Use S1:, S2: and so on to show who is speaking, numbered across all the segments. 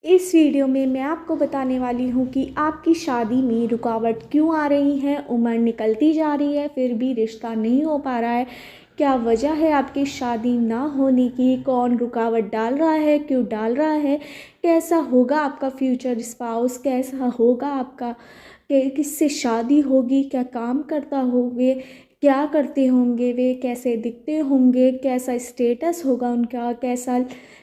S1: इस वीडियो में मैं आपको बताने वाली हूँ कि आपकी शादी में रुकावट क्यों आ रही है। उम्र निकलती जा रही है फिर भी रिश्ता नहीं हो पा रहा है। क्या वजह है आपकी शादी ना होने की? कौन रुकावट डाल रहा है, क्यों डाल रहा है? कैसा होगा आपका फ्यूचर स्पाउस? कैसा होगा आपका, किससे शादी होगी? क्या काम करता होंगे? क्या करते होंगे वे? कैसे दिखते होंगे? कैसा स्टेटस होगा उनका? कैसा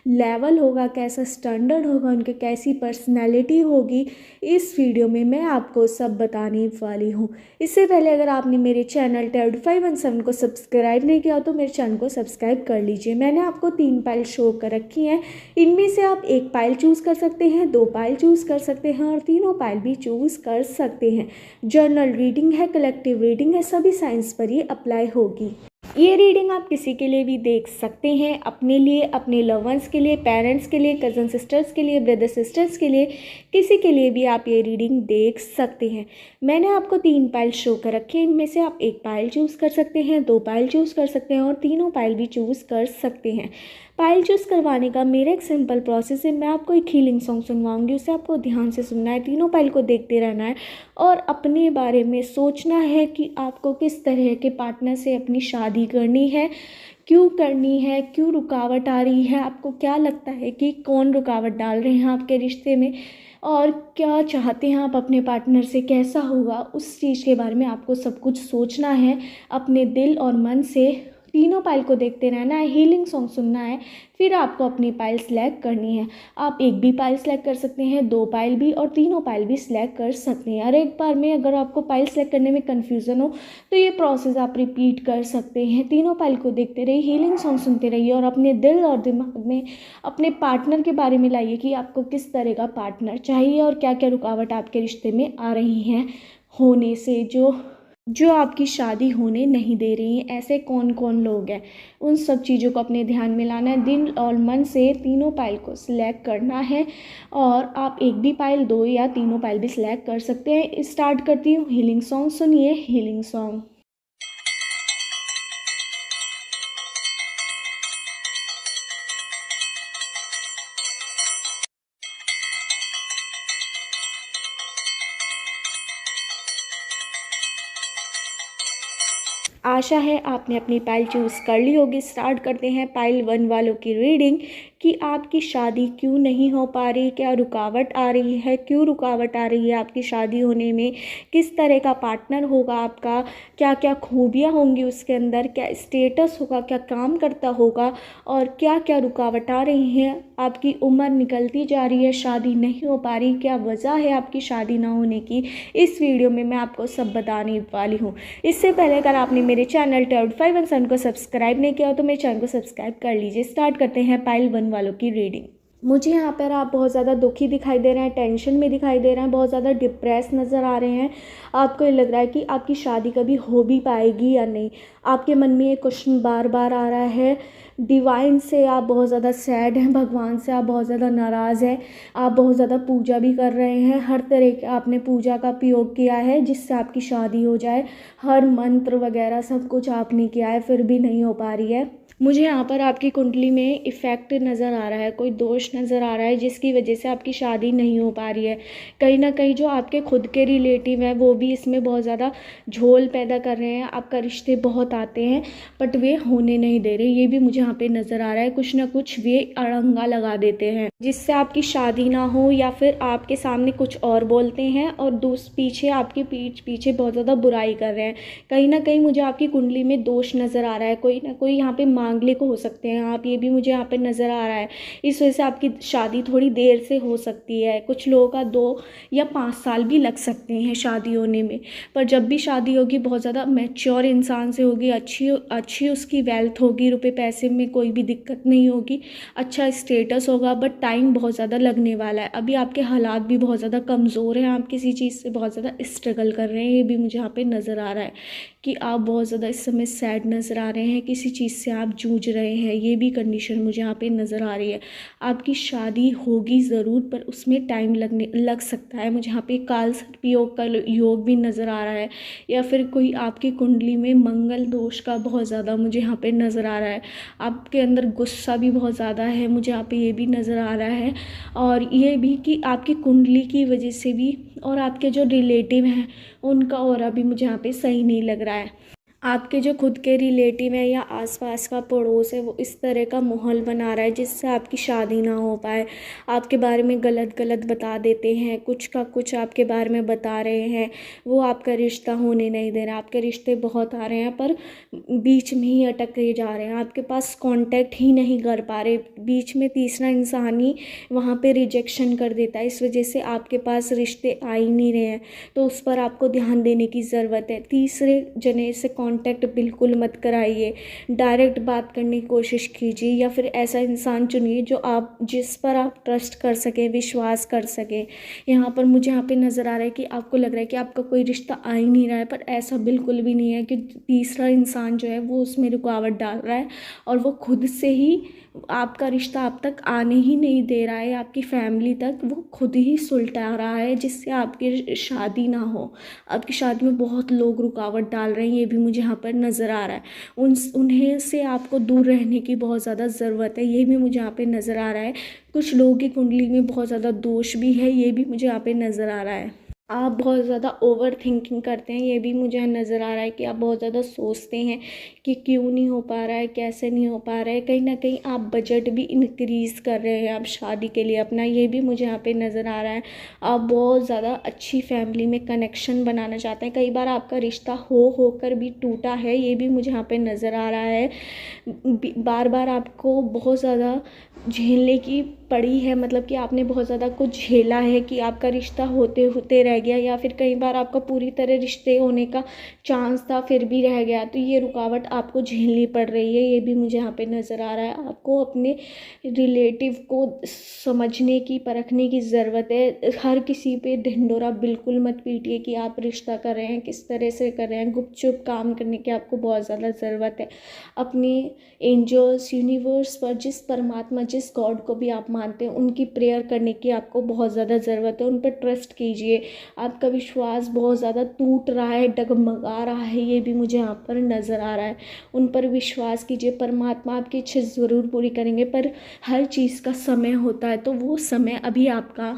S1: लेवल होगा? कैसा स्टैंडर्ड होगा उनके? कैसी पर्सनैलिटी होगी? इस वीडियो में मैं आपको सब बताने वाली हूँ। इससे पहले अगर आपने मेरे चैनल टेड 517 को सब्सक्राइब नहीं किया तो मेरे चैनल को सब्सक्राइब कर लीजिए। मैंने आपको 3 फाइल शो कर रखी हैं। इनमें से आप एक फाइल चूज़ कर सकते हैं, 2 फाइल चूज़ कर सकते हैं और तीनों फाइल भी चूज़ कर सकते हैं। जर्नल रीडिंग है, कलेक्टिव रीडिंग है, सभी साइंस पर ये अप्लाई होगी। ये रीडिंग आप किसी के लिए भी देख सकते हैं, अपने लिए, अपने लव वंस के लिए, पेरेंट्स के लिए, कज़न सिस्टर्स के लिए, ब्रदर सिस्टर्स के लिए, किसी के लिए भी आप ये रीडिंग देख सकते हैं। मैंने आपको 3 पाइल शो कर रखे हैं। इनमें से आप एक पाइल चूज़ कर सकते हैं, 2 पाइल चूज़ कर सकते हैं और तीनों पाइल भी चूज़ कर सकते हैं। पाइल चूज़ करवाने का मेरा एक सिंपल प्रोसेस है। मैं आपको एक हीलिंग सॉन्ग सुनवाऊंगी, उसे आपको ध्यान से सुनना है, तीनों पाइल को देखते रहना है और अपने बारे में सोचना है कि आपको किस तरह के पार्टनर से अपनी शादी करनी है, क्यों करनी है, क्यों रुकावट आ रही है, आपको क्या लगता है कि कौन रुकावट डाल रहे हैं आपके रिश्ते में और क्या चाहते हैं आप अपने पार्टनर से, कैसा होगा, उस चीज़ के बारे में आपको सब कुछ सोचना है अपने दिल और मन से। तीनों पाइल को देखते रहना है, हीलिंग सॉन्ग सुनना है, फिर आपको अपनी पाइल सेलेक्ट करनी है। आप एक भी पाइल सेलेक्ट कर सकते हैं, 2 पाइल भी और तीनों पाइल भी सिलेक्ट कर सकते हैं। और एक बार में अगर आपको पाइल सेलेक्ट करने में कन्फ्यूज़न हो तो ये प्रोसेस आप रिपीट कर सकते हैं। तीनों पाइल को देखते रहिए, हीलिंग सॉन्ग सुनते रहिए और अपने दिल और दिमाग में अपने पार्टनर के बारे में लाइए कि आपको किस तरह का पार्टनर चाहिए और क्या क्या रुकावट आपके रिश्ते में आ रही हैं होने से, जो आपकी शादी होने नहीं दे रही हैं। ऐसे कौन कौन लोग हैं, उन सब चीज़ों को अपने ध्यान में लाना है। दिल और मन से तीनों पाइल को सिलेक्ट करना है और आप एक भी पाइल, 2 या तीनों पाइल भी सिलेक्ट कर सकते हैं। स्टार्ट करती हूँ, हीलिंग सॉन्ग सुनिए, हीलिंग सॉन्ग। आशा है आपने अपनी पाइल चूज़ कर ली होगी। स्टार्ट करते हैं पाइल 1 वालों की रीडिंग कि आपकी शादी क्यों नहीं हो पा रही, क्या रुकावट आ रही है, क्यों रुकावट आ रही है आपकी शादी होने में, किस तरह का पार्टनर होगा आपका, क्या क्या खूबियाँ होंगी उसके अंदर, क्या स्टेटस होगा, क्या काम करता होगा और क्या क्या रुकावट आ रही हैं। आपकी उम्र निकलती जा रही है, शादी नहीं हो पा रही, क्या वजह है आपकी शादी ना होने की, इस वीडियो में मैं आपको सब बताने वाली हूँ। इससे पहले अगर आपने मेरे चैनल टेड 517 को सब्सक्राइब नहीं किया तो मेरे चैनल को सब्सक्राइब कर लीजिए। स्टार्ट करते हैं पाइल 1 वालों की रीडिंग। मुझे यहाँ पर आप बहुत ज़्यादा दुखी दिखाई दे रहे हैं, टेंशन में दिखाई दे रहे हैं, बहुत ज़्यादा डिप्रेस नज़र आ रहे हैं। आपको ये लग रहा है कि आपकी शादी कभी हो भी पाएगी या नहीं। आपके मन में ये क्वेश्चन बार बार आ रहा है। डिवाइन से आप बहुत ज़्यादा सैड हैं, भगवान से आप बहुत ज़्यादा नाराज़ हैं। आप बहुत ज़्यादा पूजा भी कर रहे हैं, हर तरह के आपने पूजा का प्रयोग किया है जिससे आपकी शादी हो जाए। हर मंत्र वगैरह सब कुछ आपने किया है फिर भी नहीं हो पा रही है। मुझे यहाँ पर आपकी कुंडली में इफ़ेक्ट नज़र आ रहा है, कोई दोष नज़र आ रहा है जिसकी वजह से आपकी शादी नहीं हो पा रही है। कहीं ना कहीं जो आपके खुद के रिलेटिव हैं वो भी इसमें बहुत ज़्यादा झोल पैदा कर रहे हैं। आपका रिश्ते बहुत आते हैं बट वे होने नहीं दे रहे, ये भी मुझे यहाँ पे नज़र आ रहा है। कुछ ना कुछ वे अड़ंगा लगा देते हैं जिससे आपकी शादी ना हो, या फिर आपके सामने कुछ और बोलते हैं और पीछे आपकी पीठ पीछे बहुत ज़्यादा बुराई कर रहे हैं। कहीं ना कहीं मुझे आपकी कुंडली में दोष नज़र आ रहा है, कोई ना कोई यहाँ पे मांगलिक हो सकते हैं आप, ये भी मुझे यहाँ पे नज़र आ रहा है। इस वजह से आपकी शादी थोड़ी देर से हो सकती है। कुछ लोगों का 2 या 5 साल भी लग सकते हैं शादी होने में, पर जब भी शादी होगी बहुत ज़्यादा मैच्योर इंसान से होगी, अच्छी उसकी वेल्थ होगी, रुपए पैसे में कोई भी दिक्कत नहीं होगी, अच्छा स्टेटस होगा, बट टाइम बहुत ज़्यादा लगने वाला है। अभी आपके हालात भी बहुत ज़्यादा कमज़ोर हैं, आप किसी चीज़ से बहुत ज़्यादा स्ट्रगल कर रहे हैं, ये भी मुझे यहाँ पे नज़र आ रहा है कि आप बहुत ज़्यादा इस समय सैड नज़र आ रहे हैं, किसी चीज़ से आप जूझ रहे हैं, ये भी कंडीशन मुझे यहाँ पे नज़र आ रही है। आपकी शादी होगी ज़रूर, पर उसमें टाइम लग सकता है। मुझे यहाँ पे काल सर्प योग का योग भी नज़र आ रहा है, या फिर कोई आपकी कुंडली में मंगल दोष का बहुत ज़्यादा मुझे यहाँ पे नज़र आ रहा है। आपके अंदर गुस्सा भी बहुत ज़्यादा है, मुझे यहाँ पे ये भी नज़र आ रहा है। और ये भी कि आपकी कुंडली की वजह से भी, और आपके जो रिलेटिव हैं उनका ऑरा भी मुझे यहाँ पे सही नहीं लग रहा है। आपके जो खुद के रिलेटिव है या आसपास का पड़ोस है, वो इस तरह का माहौल बना रहा है जिससे आपकी शादी ना हो पाए। आपके बारे में गलत गलत बता देते हैं, कुछ का कुछ आपके बारे में बता रहे हैं। वो आपका रिश्ता होने नहीं दे रहा। आपके रिश्ते बहुत आ रहे हैं, पर बीच में ही अटके जा रहे हैं। आपके पास कांटेक्ट ही नहीं कर पा रहे। बीच में तीसरा इंसान ही वहाँ पे रिजेक्शन कर देता है। इस वजह से आपके पास रिश्ते आ ही नहीं रहे हैं। तो उस पर आपको ध्यान देने की ज़रूरत है। तीसरे जने से कांटेक्ट बिल्कुल मत कराइए। डायरेक्ट बात करने की कोशिश कीजिए, या फिर ऐसा इंसान चुनिए जिस पर आप ट्रस्ट कर सकें, विश्वास कर सकें। यहाँ पर मुझे यहाँ पे नज़र आ रहा है कि आपको लग रहा है कि आपका कोई रिश्ता आ ही नहीं रहा है, पर ऐसा बिल्कुल भी नहीं है। कि तीसरा इंसान जो है वो उसमें रुकावट डाल रहा है, और वो खुद से ही आपका रिश्ता आप तक आने ही नहीं दे रहा है। आपकी फैमिली तक वो खुद ही सुलटा रहा है, जिससे आपकी शादी ना हो। आपकी शादी में बहुत लोग रुकावट डाल रहे हैं, ये भी मुझे यहाँ पर नज़र आ रहा है। उन्हें से आपको दूर रहने की बहुत ज़्यादा ज़रूरत है, ये भी मुझे यहाँ पे नज़र आ रहा है। कुछ लोगों की कुंडली में बहुत ज़्यादा दोष भी है, ये भी मुझे यहाँ पे नज़र आ रहा है। आप बहुत ज़्यादा ओवर थिंकिंग करते हैं, ये भी मुझे नज़र आ रहा है कि आप बहुत ज़्यादा सोचते हैं कि क्यों नहीं हो पा रहा है, कैसे नहीं हो पा रहा है। कहीं ना कहीं आप बजट भी इंक्रीज़ कर रहे हैं आप शादी के लिए अपना, ये भी मुझे यहाँ पे नज़र आ रहा है। आप बहुत ज़्यादा अच्छी फैमिली में कनेक्शन बनाना चाहते हैं। कई बार आपका रिश्ता होकर भी टूटा है, ये भी मुझे यहाँ पे नज़र आ रहा है। बार बार आपको बहुत ज़्यादा झेलने की पड़ी है, मतलब कि आपने बहुत ज़्यादा कुछ झेला है कि आपका रिश्ता होते होते रह गया, या फिर कई बार आपका पूरी तरह रिश्ते होने का चांस था फिर भी रह गया। तो ये रुकावट आपको झेलनी पड़ रही है, ये भी मुझे यहाँ पे नज़र आ रहा है। आपको अपने रिलेटिव को समझने की, परखने की ज़रूरत है। हर किसी पे ढिंढोरा बिल्कुल मत पीटिए कि आप रिश्ता कर रहे हैं, किस तरह से कर रहे हैं। गुपचुप काम करने की आपको बहुत ज़्यादा ज़रूरत है। अपने एंजल्स, यूनिवर्स पर, जिस परमात्मा, जिस गॉड को भी आप मानते हैं, उनकी प्रेयर करने की आपको बहुत ज़्यादा ज़रूरत है। उन पर ट्रस्ट कीजिए। आपका विश्वास बहुत ज़्यादा टूट रहा है, डगमगा रहा है, ये भी मुझे यहाँ पर नज़र आ रहा है। उन पर विश्वास कीजिए, परमात्मा आपकी इच्छा ज़रूर पूरी करेंगे। पर हर चीज़ का समय होता है, तो वो समय अभी आपका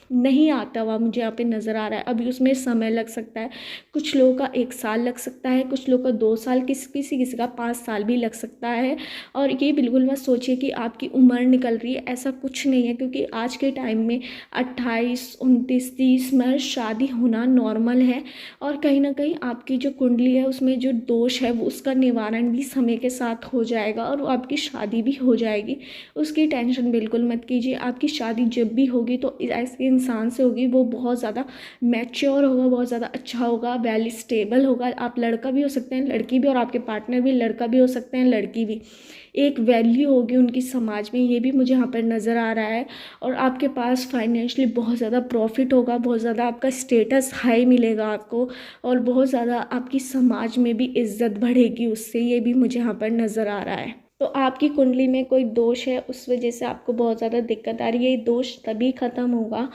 S1: नहीं आता हुआ मुझे यहाँ पे नज़र आ रहा है। अभी उसमें समय लग सकता है। कुछ लोगों का 1 साल लग सकता है, कुछ लोगों का 2 साल, किसी का 5 साल भी लग सकता है। और ये बिल्कुल मत सोचिए कि आपकी उम्र निकल रही है, ऐसा कुछ नहीं है। क्योंकि आज के टाइम में 28, 29, 30 में शादी होना नॉर्मल है। और कहीं ना कहीं आपकी जो कुंडली है उसमें जो दोष है वो उसका निवारण भी समय के साथ हो जाएगा, और आपकी शादी भी हो जाएगी। उसकी टेंशन बिल्कुल मत कीजिए। आपकी शादी जब भी होगी तो ऐसे इंसान से होगी, वो बहुत ज़्यादा मैच्योर होगा, बहुत ज़्यादा अच्छा होगा, वेल स्टेबल होगा। आप लड़का भी हो सकते हैं, लड़की भी, और आपके पार्टनर भी लड़का भी हो सकते हैं, लड़की भी। एक वैल्यू होगी उनकी समाज में, ये भी मुझे यहाँ पर नज़र आ रहा है। और आपके पास फाइनेंशियली बहुत ज़्यादा प्रॉफिट होगा, बहुत ज़्यादा आपका स्टेटस हाई मिलेगा आपको, और बहुत ज़्यादा आपकी समाज में भी इज्जत बढ़ेगी उससे, ये भी मुझे यहाँ पर नज़र आ रहा है। तो आपकी कुंडली में कोई दोष है, उस वजह से आपको बहुत ज़्यादा दिक्कत आ रही है। ये दोष तभी ख़त्म होगा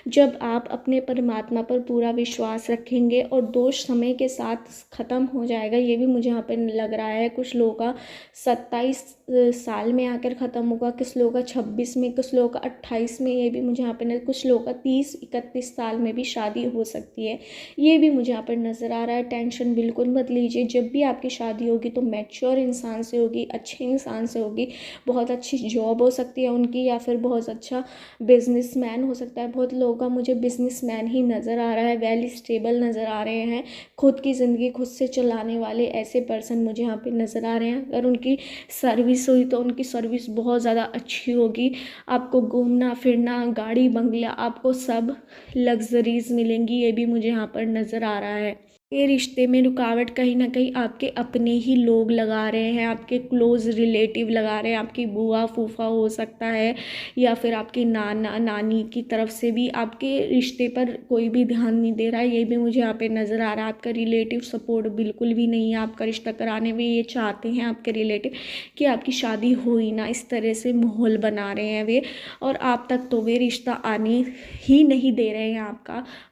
S1: जब आप अपने परमात्मा पर पूरा विश्वास रखेंगे, और दोष समय के साथ ख़त्म हो जाएगा, ये भी मुझे यहाँ पे लग रहा है। कुछ लोगों का 27 साल में आकर ख़त्म होगा, कुछ लोगों का 26 में, कुछ लोगों का 28 में, ये भी मुझे यहाँ पे कुछ लोगों का 30-31 साल में भी शादी हो सकती है, ये भी मुझे यहाँ पर नज़र आ रहा है। टेंशन बिल्कुल मत लीजिए। जब भी आपकी शादी होगी तो मैच्योर इंसान से होगी, अच्छे इंसान से होगी। बहुत अच्छी जॉब हो सकती है उनकी, या फिर बहुत अच्छा बिजनेसमैन हो सकता है। बहुत लोगों का मुझे बिजनेसमैन ही नज़र आ रहा है, वेल स्टेबल नज़र आ रहे हैं, खुद की ज़िंदगी खुद से चलाने वाले ऐसे पर्सन मुझे यहाँ पे नज़र आ रहे हैं। अगर उनकी सर्विस हुई तो उनकी सर्विस बहुत ज़्यादा अच्छी होगी। आपको घूमना फिरना, गाड़ी बंगला, आपको सब लग्जरीज मिलेंगी, ये भी मुझे यहाँ पर नज़र आ रहा है। ये रिश्ते में रुकावट कहीं ना कहीं आपके अपने ही लोग लगा रहे हैं, आपके क्लोज़ रिलेटिव लगा रहे हैं, आपकी बुआ फूफा हो सकता है, या फिर आपके नाना नानी की तरफ से भी आपके रिश्ते पर कोई भी ध्यान नहीं दे रहा है। ये भी मुझे यहाँ पे नज़र आ रहा है। आपका रिलेटिव सपोर्ट बिल्कुल भी नहीं है आपका रिश्ता कराने में। ये चाहते हैं आपके रिलेटिव कि आपकी शादी हो ही ना, इस तरह से माहौल बना रहे हैं वे, और आप तक तो वे रिश्ता आने ही नहीं दे रहे हैं,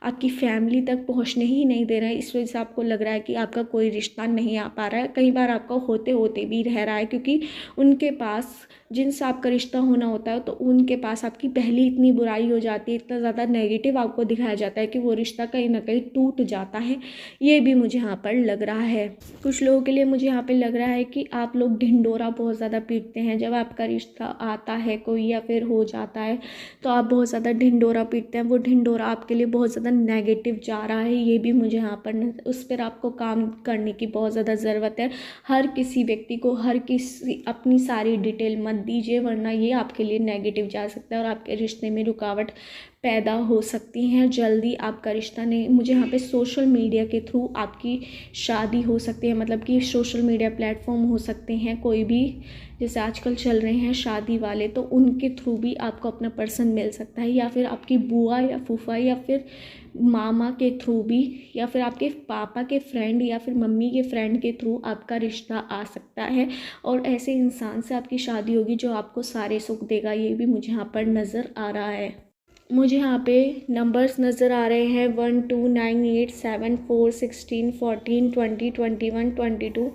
S1: आपकी फैमिली तक पहुँचने ही नहीं दे रहे हैं। इस वजह से आपको लग रहा है कि आपका कोई रिश्ता नहीं आ पा रहा है। कई बार आपका होते होते भी रह रहा है, क्योंकि उनके पास जिनसे आपका रिश्ता होना होता है तो उनके पास आपकी पहली इतनी बुराई हो जाती है, इतना ज़्यादा नेगेटिव आपको दिखाया जाता है कि वो रिश्ता कहीं ना कहीं टूट जाता है। ये भी मुझे यहाँ पर लग रहा है। कुछ लोगों के लिए मुझे यहाँ पे लग रहा है कि आप लोग ढिंढोरा बहुत ज़्यादा पीटते हैं। जब आपका रिश्ता आता है कोई या फिर हो जाता है तो आप बहुत ज़्यादा ढिंढोरा पीटते हैं। वो ढिंढोरा आपके लिए बहुत ज़्यादा नेगेटिव जा रहा है। ये भी मुझे यहाँ पर उस पर आपको काम करने की बहुत ज़्यादा ज़रूरत है। हर किसी व्यक्ति को हर किसी अपनी सारी डिटेल मत दीजिए, वरना ये आपके लिए नेगेटिव जा सकता है और आपके रिश्ते में रुकावट पैदा हो सकती हैं। जल्दी आपका रिश्ता नहीं, मुझे यहाँ पे सोशल मीडिया के थ्रू आपकी शादी हो सकती है, मतलब कि सोशल मीडिया प्लेटफॉर्म हो सकते हैं कोई भी, जैसे आजकल चल रहे हैं शादी वाले, तो उनके थ्रू भी आपको अपना पर्सन मिल सकता है, या फिर आपकी बुआ या फूफा या फिर मामा के थ्रू भी, या फिर आपके पापा के फ्रेंड या फिर मम्मी के फ्रेंड के थ्रू आपका रिश्ता आ सकता है और ऐसे इंसान से आपकी शादी होगी जो आपको सारे सुख देगा। ये भी मुझे यहाँ पर नज़र आ रहा है। मुझे यहाँ पे नंबर्स नज़र आ रहे हैं 1 2 9 8 7 4 16 14 20 21 22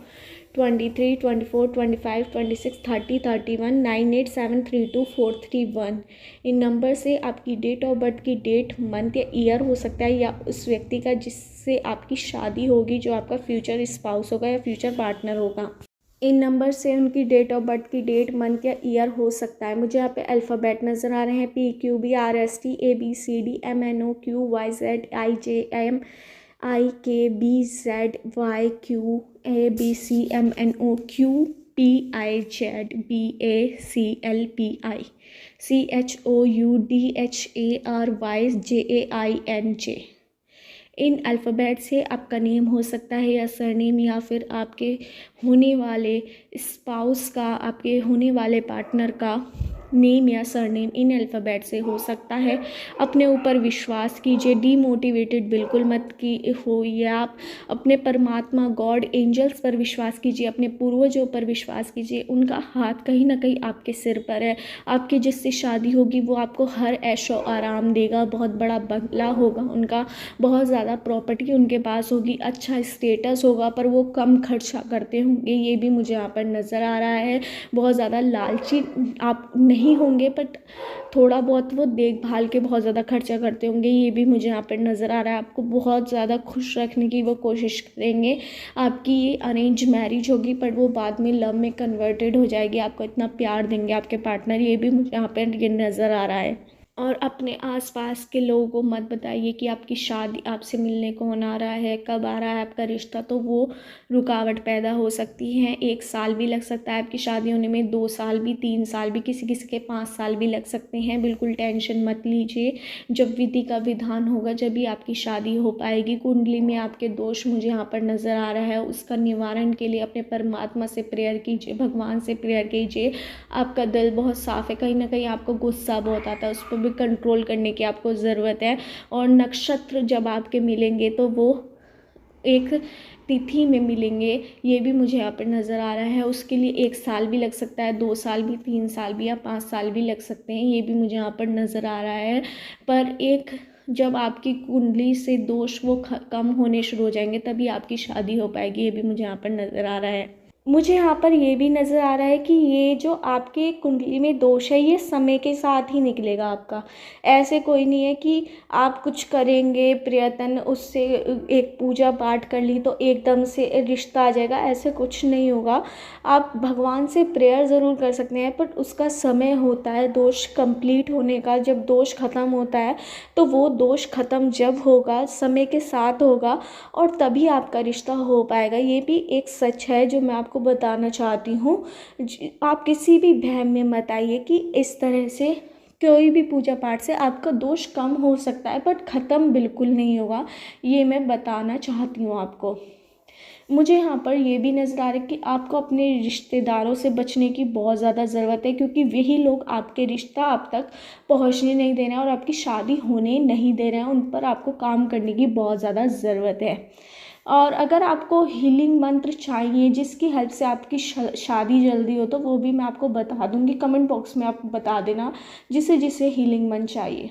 S1: 23 24 25 26 30 31 9 8 7 3 2 4 3 1। इन नंबर से आपकी डेट ऑफ बर्थ की डेट, मंथ या ईयर हो सकता है, या उस व्यक्ति का जिससे आपकी शादी होगी, जो आपका फ्यूचर स्पाउस होगा या फ्यूचर पार्टनर होगा। इन नंबर से उनकी डेट ऑफ बर्थ की डेट, मंथ या ईयर हो सकता है। मुझे यहाँ पे अल्फ़ाबेट नज़र आ रहे हैं PQBRSTMNOQYZIKBZYQABCMNOQPIZBACLPI। इन अल्फ़ाबेट से आपका नेम हो सकता है या सरनेम, या फिर आपके होने वाले स्पाउस का, आपके होने वाले पार्टनर का नेम या सरनेम इन अल्फ़ाबेट से हो सकता है। अपने ऊपर विश्वास कीजिए, डीमोटिवेटेड बिल्कुल मत की होइए। आप अपने परमात्मा, गॉड, एंजल्स पर विश्वास कीजिए, अपने पूर्वजों पर विश्वास कीजिए। उनका हाथ कहीं ना कहीं आपके सिर पर है। आपकी जिससे शादी होगी वो आपको हर ऐशो आराम देगा, बहुत बड़ा बंगला होगा उनका, बहुत ज़्यादा प्रॉपर्टी उनके पास होगी, अच्छा स्टेटस होगा, पर वो कम खर्चा करते होंगे। ये भी मुझे यहाँ पर नज़र आ रहा है। बहुत ज़्यादा लालची आप नहीं होंगे, बट थोड़ा बहुत वो देखभाल के बहुत ज़्यादा खर्चा करते होंगे। ये भी मुझे यहाँ पर नज़र आ रहा है। आपको बहुत ज़्यादा खुश रखने की वो कोशिश करेंगे। आपकी ये अरेंज मैरिज होगी, पर वो बाद में लव में कन्वर्टेड हो जाएगी। आपको इतना प्यार देंगे आपके पार्टनर। ये भी मुझे यहाँ पर ये नज़र आ रहा है। और अपने आसपास के लोगों को मत बताइए कि आपकी शादी, आपसे मिलने कौन आ रहा है, कब आ रहा है आपका रिश्ता, तो वो रुकावट पैदा हो सकती है। 1 साल भी लग सकता है आपकी शादी होने में, 2 साल भी, 3 साल भी, किसी किसी के 5 साल भी लग सकते हैं। बिल्कुल टेंशन मत लीजिए। जब विधि का विधान होगा जब भी आपकी शादी हो पाएगी। कुंडली में आपके दोष मुझे यहाँ पर नज़र आ रहा है, उसका निवारण के लिए अपने परमात्मा से प्रेयर कीजिए, भगवान से प्रेयर कीजिए। आपका दिल बहुत साफ़ है, कहीं ना कहीं आपको गुस्सा बहुत आता है, उस पर भी कंट्रोल करने की आपको ज़रूरत है। और नक्षत्र जब आपके मिलेंगे तो वो एक तिथि में मिलेंगे। ये भी मुझे यहाँ पर नज़र आ रहा है। उसके लिए 1 साल भी लग सकता है, 2 साल भी, 3 साल भी, या 5 साल भी लग सकते हैं। ये भी मुझे यहाँ पर नज़र आ रहा है। पर एक जब आपकी कुंडली से दोष वो कम होने शुरू हो जाएंगे तभी आपकी शादी हो पाएगी। ये भी मुझे यहाँ पर नज़र आ रहा है। मुझे यहाँ पर ये भी नज़र आ रहा है कि ये जो आपके कुंडली में दोष है ये समय के साथ ही निकलेगा आपका। ऐसे कोई नहीं है कि आप कुछ करेंगे प्रयत्न, उससे एक पूजा पाठ कर ली तो एकदम से रिश्ता आ जाएगा, ऐसे कुछ नहीं होगा। आप भगवान से प्रेयर ज़रूर कर सकते हैं, पर उसका समय होता है दोष कंप्लीट होने का। जब दोष ख़त्म होता है तो वो दोष ख़त्म जब होगा, समय के साथ होगा, और तभी आपका रिश्ता हो पाएगा। ये भी एक सच है जो मैं आपको बताना चाहती हूँ। आप किसी भी वहम में मत आइए कि इस तरह से कोई भी पूजा पाठ से आपका दोष कम हो सकता है, बट ख़त्म बिल्कुल नहीं होगा, ये मैं बताना चाहती हूँ आपको। मुझे यहाँ पर ये भी नज़र आ रहा है कि आपको अपने रिश्तेदारों से बचने की बहुत ज़्यादा ज़रूरत है, क्योंकि वही लोग आपके रिश्ता आप तक पहुँचने नहीं दे रहे हैं और आपकी शादी होने नहीं दे रहे हैं। उन पर आपको काम करने की बहुत ज़्यादा ज़रूरत है। और अगर आपको हीलिंग मंत्र चाहिए जिसकी हेल्प से आपकी शादी जल्दी हो, तो वो भी मैं आपको बता दूँगी। कमेंट बॉक्स में आप बता देना जिसे जिसे हीलिंग मंत्र चाहिए।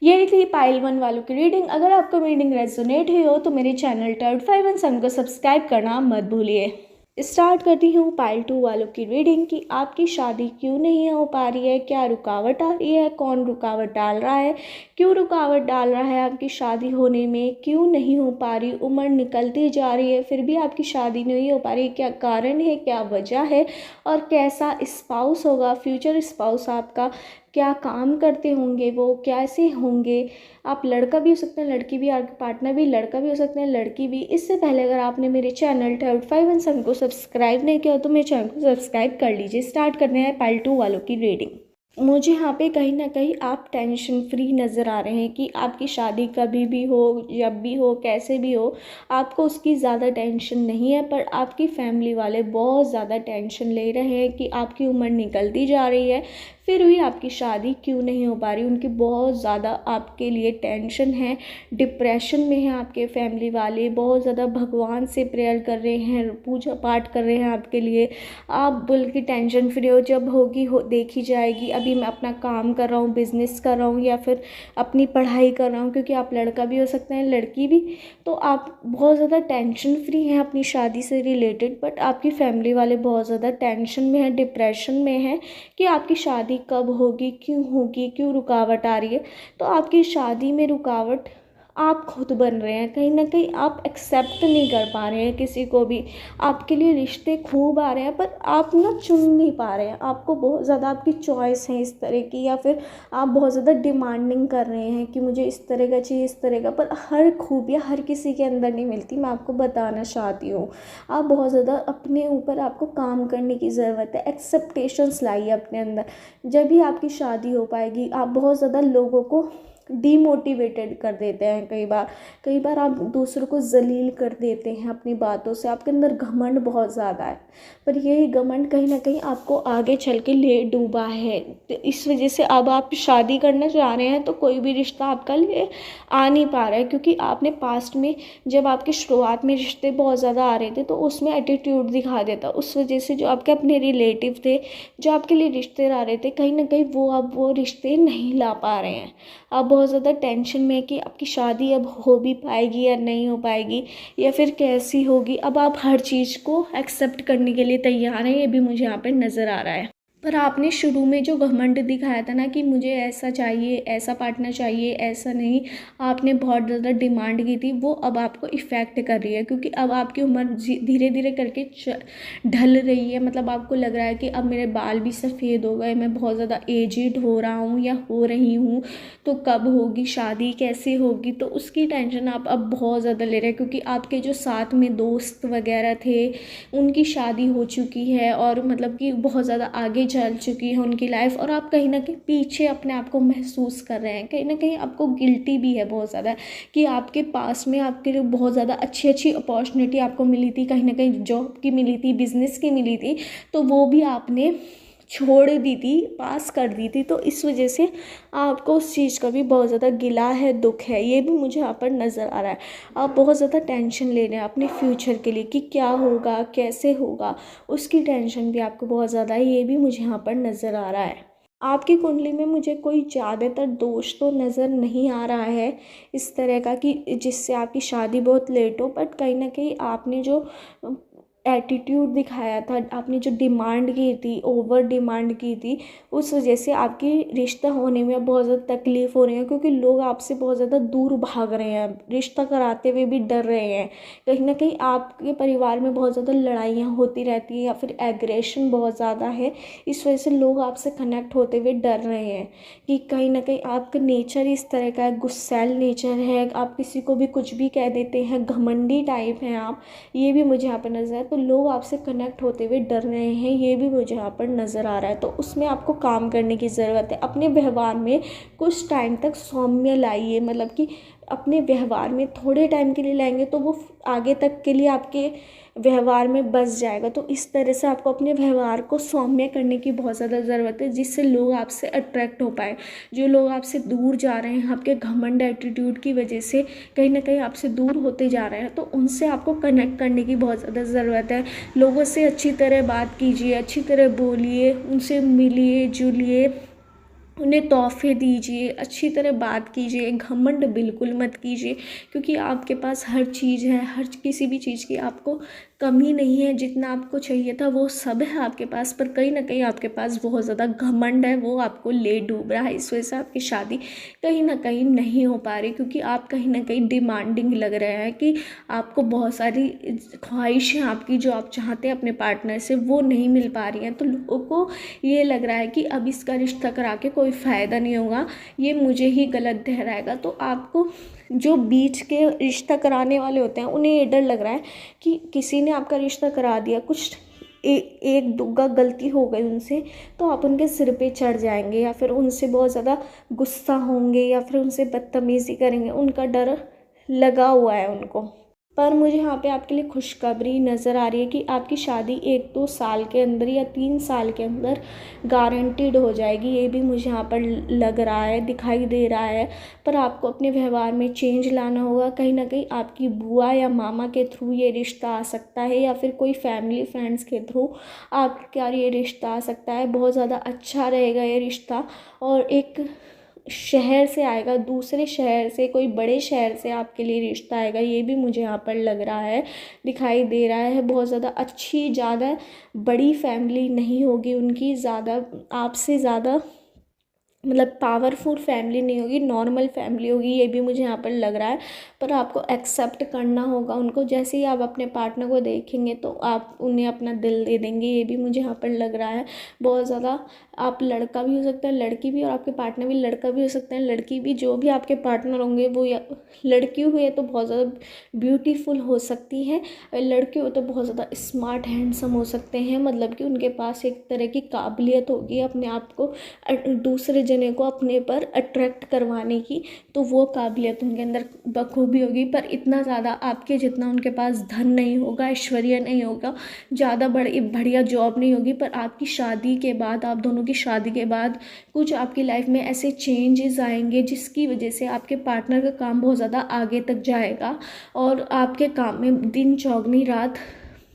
S1: ये थी पाइल 1 वालों की रीडिंग। अगर आपको रीडिंग रेजोनेट हुई हो तो मेरे चैनल टर्ड 5 एंड सन को सब्सक्राइब करना मत भूलिए। स्टार्ट करती हूँ पाइल 2 वालों की रीडिंग कि आपकी शादी क्यों नहीं हो पा रही है, क्या रुकावट आ रही है, कौन रुकावट डाल रहा है, क्यों रुकावट डाल रहा है आपकी शादी होने में, क्यों नहीं हो पा रही, उम्र निकलती जा रही है फिर भी आपकी शादी नहीं हो पा रही, क्या कारण है, क्या वजह है, और कैसा स्पाउस होगा, फ्यूचर स्पाउस आपका, क्या काम करते होंगे, वो कैसे होंगे। आप लड़का भी हो सकते हैं, लड़की भी, आपके पार्टनर भी लड़का भी हो सकते हैं, लड़की भी। इससे पहले अगर आपने मेरे चैनल टर्ड 5 एंड सन को सब्सक्राइब नहीं किया तो मेरे चैनल को सब्सक्राइब कर लीजिए। स्टार्ट करते हैं पाइल 2 वालों की रीडिंग। मुझे यहाँ पे कहीं ना कहीं आप टेंशन फ्री नज़र आ रहे हैं कि आपकी शादी कभी भी हो, जब भी हो, कैसे भी हो, आपको उसकी ज़्यादा टेंशन नहीं है। पर आपकी फैमिली वाले बहुत ज़्यादा टेंशन ले रहे हैं कि आपकी उम्र निकलती जा रही है फिर भी आपकी शादी क्यों नहीं हो पा रही। उनकी बहुत ज़्यादा आपके लिए टेंशन है, डिप्रेशन में है आपके फैमिली वाले, बहुत ज़्यादा भगवान से प्रेयर कर रहे हैं, पूजा पाठ कर रहे हैं आपके लिए। आप बल्कि टेंशन फ्री हो, जब होगी हो देखी जाएगी। अभी मैं अपना काम कर रहा हूँ, बिज़नेस कर रहा हूँ या फिर अपनी पढ़ाई कर रहा हूँ, क्योंकि आप लड़का भी हो सकते हैं, लड़की भी। तो आप बहुत ज़्यादा टेंशन फ्री हैं अपनी शादी से रिलेटेड, बट आपकी फैमिली वाले बहुत ज़्यादा टेंशन में है, डिप्रेशन में है कि आपकी शादी कब होगी, क्यों रुकावट आ रही है। तो आपकी शादी में रुकावट आप खुद बन रहे हैं, कहीं ना कहीं आप एक्सेप्ट नहीं कर पा रहे हैं किसी को भी। आपके लिए रिश्ते खूब आ रहे हैं पर आप ना चुन नहीं पा रहे हैं। आपको बहुत ज़्यादा आपकी चॉइस है इस तरह की, या फिर आप बहुत ज़्यादा डिमांडिंग कर रहे हैं कि मुझे इस तरह का चाहिए, इस तरह का। पर हर खूबियाँ हर किसी के अंदर नहीं मिलती, मैं आपको बताना चाहती हूँ। आप बहुत ज़्यादा अपने ऊपर आपको काम करने की ज़रूरत है, एक्सेप्टेशंस लाइए अपने अंदर, जब भी आपकी शादी हो पाएगी। आप बहुत ज़्यादा लोगों को डीमोटिवेटेड कर देते हैं, कई बार आप दूसरों को जलील कर देते हैं अपनी बातों से। आपके अंदर घमंड बहुत ज़्यादा है, पर यही घमंड कहीं ना कहीं आपको आगे चल के ले डूबा है। तो इस वजह से अब आप शादी करना चाह रहे हैं तो कोई भी रिश्ता आपका लिए आ नहीं पा रहा है, क्योंकि आपने पास्ट में जब आपके शुरुआत में रिश्ते बहुत ज़्यादा आ रहे थे तो उसमें एटीट्यूड दिखा देता। उस वजह से जो आपके अपने रिलेटिव थे, जो आपके लिए रिश्ते आ रहे थे, कहीं ना कहीं वो अब वो रिश्ते नहीं ला पा रहे हैं। आप बहुत ज़्यादा टेंशन में कि आपकी शादी अब हो भी पाएगी या नहीं हो पाएगी, या फिर कैसी होगी। अब आप हर चीज़ को एक्सेप्ट करने के लिए तैयार हैं, ये भी मुझे यहाँ पे नज़र आ रहा है। पर आपने शुरू में जो घमंड दिखाया था ना कि मुझे ऐसा चाहिए, ऐसा पार्टनर चाहिए, ऐसा नहीं, आपने बहुत ज़्यादा डिमांड की थी, वो अब आपको इफ़ेक्ट कर रही है। क्योंकि अब आपकी उम्र धीरे धीरे करके ढल रही है। मतलब आपको लग रहा है कि अब मेरे बाल भी सफ़ेद हो गए, मैं बहुत ज़्यादा एजिड हो रहा हूँ या हो रही हूँ, तो कब होगी शादी, कैसे होगी। तो उसकी टेंशन आप अब बहुत ज़्यादा ले रहे हैं, क्योंकि आपके जो साथ में दोस्त वगैरह थे उनकी शादी हो चुकी है और मतलब कि बहुत ज़्यादा आगे चल चुकी है उनकी लाइफ, और आप कहीं ना कहीं पीछे अपने आप को महसूस कर रहे हैं। कहीं ना कहीं आपको गिल्टी भी है बहुत ज़्यादा कि आपके पास में आपके लिए बहुत ज़्यादा अच्छी अच्छी अपॉर्चुनिटी आपको मिली थी, कहीं ना कहीं जॉब की मिली थी, बिजनेस की मिली थी, तो वो भी आपने छोड़ दी थी, पास कर दी थी। तो इस वजह से आपको उस चीज़ का भी बहुत ज़्यादा गिला है, दुख है, ये भी मुझे यहाँ पर नज़र आ रहा है। आप बहुत ज़्यादा टेंशन ले रहे हैं अपने फ्यूचर के लिए कि क्या होगा, कैसे होगा, उसकी टेंशन भी आपको बहुत ज़्यादा है, ये भी मुझे यहाँ पर नज़र आ रहा है। आपकी कुंडली में मुझे कोई ज़्यादातर दोष तो नज़र नहीं आ रहा है इस तरह का कि जिससे आपकी शादी बहुत लेट हो, बट कहीं ना कहीं आपने जो एटीट्यूड दिखाया था, आपने जो डिमांड की थी, ओवर डिमांड की थी, उस वजह से आपकी रिश्ता होने में बहुत ज़्यादा तकलीफ़ हो रही है। क्योंकि लोग आपसे बहुत ज़्यादा दूर भाग रहे हैं, रिश्ता कराते हुए भी डर रहे हैं। कहीं ना कहीं आपके परिवार में बहुत ज़्यादा लड़ाइयाँ होती रहती हैं या फिर एग्रेशन बहुत ज़्यादा है। इस वजह से लोग आपसे कनेक्ट होते हुए डर रहे हैं कि कहीं ना कहीं आपका नेचर इस तरह का है, गुस्सैल नेचर है, आप किसी को भी कुछ भी कह देते हैं, घमंडी टाइप हैं आप, ये भी मुझे यहाँ पर नज़र है। तो लोग आपसे कनेक्ट होते हुए डर रहे हैं, ये भी मुझे यहाँ पर नज़र आ रहा है। तो उसमें आपको काम करने की ज़रूरत है। अपने व्यवहार में कुछ टाइम तक सौम्य लाइए, मतलब कि अपने व्यवहार में थोड़े टाइम के लिए लाएंगे तो वो आगे तक के लिए आपके व्यवहार में बस जाएगा। तो इस तरह से आपको अपने व्यवहार को सौम्य करने की बहुत ज़्यादा ज़रूरत है, जिससे लोग आपसे अट्रैक्ट हो पाए। जो लोग आपसे दूर जा रहे हैं आपके घमंड एटीट्यूड की वजह से, कहीं ना कहीं आपसे दूर होते जा रहे हैं, तो उनसे आपको कनेक्ट करने की बहुत ज़्यादा ज़रूरत है। लोगों से अच्छी तरह बात कीजिए, अच्छी तरह बोलिए, उनसे मिलिए जुलिए, उन्हें तोहफे दीजिए, अच्छी तरह बात कीजिए, घमंड बिल्कुल मत कीजिए, क्योंकि आपके पास हर चीज़ है, हर किसी भी चीज़ की आपको कमी नहीं है। जितना आपको चाहिए था वो सब है आपके पास, पर कहीं ना कहीं आपके पास बहुत ज़्यादा घमंड है, वो आपको ले डूब रहा है। इस वजह से आपकी शादी कहीं ना कहीं नहीं हो पा रही, क्योंकि आप कहीं ना कहीं डिमांडिंग लग रहे हैं कि आपको बहुत सारी ख्वाहिशें आपकी जो आप चाहते हैं अपने पार्टनर से वो नहीं मिल पा रही हैं। तो लोगों को ये लग रहा है कि अब इसका रिश्ता करा के कोई फ़ायदा नहीं होगा, ये मुझे ही गलत ठहराएगा। तो आपको जो बीच के रिश्ता कराने वाले होते हैं उन्हें ये डर लग रहा है कि किसी ने आपका रिश्ता करा दिया, कुछ एक दुग्गा गलती हो गई उनसे, तो आप उनके सिर पे चढ़ जाएंगे, या फिर उनसे बहुत ज़्यादा गुस्सा होंगे, या फिर उनसे बदतमीज़ी करेंगे। उनका डर लगा हुआ है उनको। पर मुझे यहाँ पे आपके लिए खुशखबरी नज़र आ रही है कि आपकी शादी 1-2 साल के अंदर या 3 साल के अंदर गारंटीड हो जाएगी। ये भी मुझे यहाँ पर लग रहा है, दिखाई दे रहा है। पर आपको अपने व्यवहार में चेंज लाना होगा। कहीं ना कहीं आपकी बुआ या मामा के थ्रू ये रिश्ता आ सकता है, या फिर कोई फैमिली फ्रेंड्स के थ्रू आपका ये रिश्ता आ सकता है। बहुत ज़्यादा अच्छा रहेगा ये रिश्ता, और एक शहर से आएगा, दूसरे शहर से, कोई बड़े शहर से आपके लिए रिश्ता आएगा। ये भी मुझे यहाँ पर लग रहा है, दिखाई दे रहा है। बहुत ज़्यादा अच्छी, ज़्यादा बड़ी फैमिली नहीं होगी उनकी, ज़्यादा आपसे ज़्यादा मतलब पावरफुल फैमिली नहीं होगी, नॉर्मल फैमिली होगी। ये भी मुझे यहाँ पर लग रहा है। पर आपको एक्सेप्ट करना होगा उनको। जैसे ही आप अपने पार्टनर को देखेंगे तो आप उन्हें अपना दिल दे देंगे। ये भी मुझे यहाँ पर लग रहा है। बहुत ज़्यादा आप लड़का भी हो सकता है, लड़की भी, और आपके पार्टनर भी लड़का भी हो सकते हैं, लड़की भी। जो भी आपके पार्टनर होंगे वो, या लड़की हुई तो बहुत ज़्यादा ब्यूटीफुल हो सकती है, लड़के हो तो बहुत ज़्यादा स्मार्ट हैंडसम हो सकते हैं। मतलब कि उनके पास एक तरह की काबिलियत होगी अपने आप को दूसरे जने को अपने पर अट्रैक्ट करवाने की, तो वो काबिलियत उनके अंदर बखूबी होगी। पर इतना ज़्यादा आपके जितना उनके पास धन नहीं होगा, ऐश्वर्य नहीं होगा, ज़्यादा बड़ी बढ़िया जॉब नहीं होगी। पर आपकी शादी के बाद, आप दोनों की शादी के बाद कुछ आपकी लाइफ में ऐसे चेंजेस आएंगे जिसकी वजह से आपके पार्टनर का काम बहुत ज़्यादा आगे तक जाएगा, और आपके काम में दिन चौगनी रात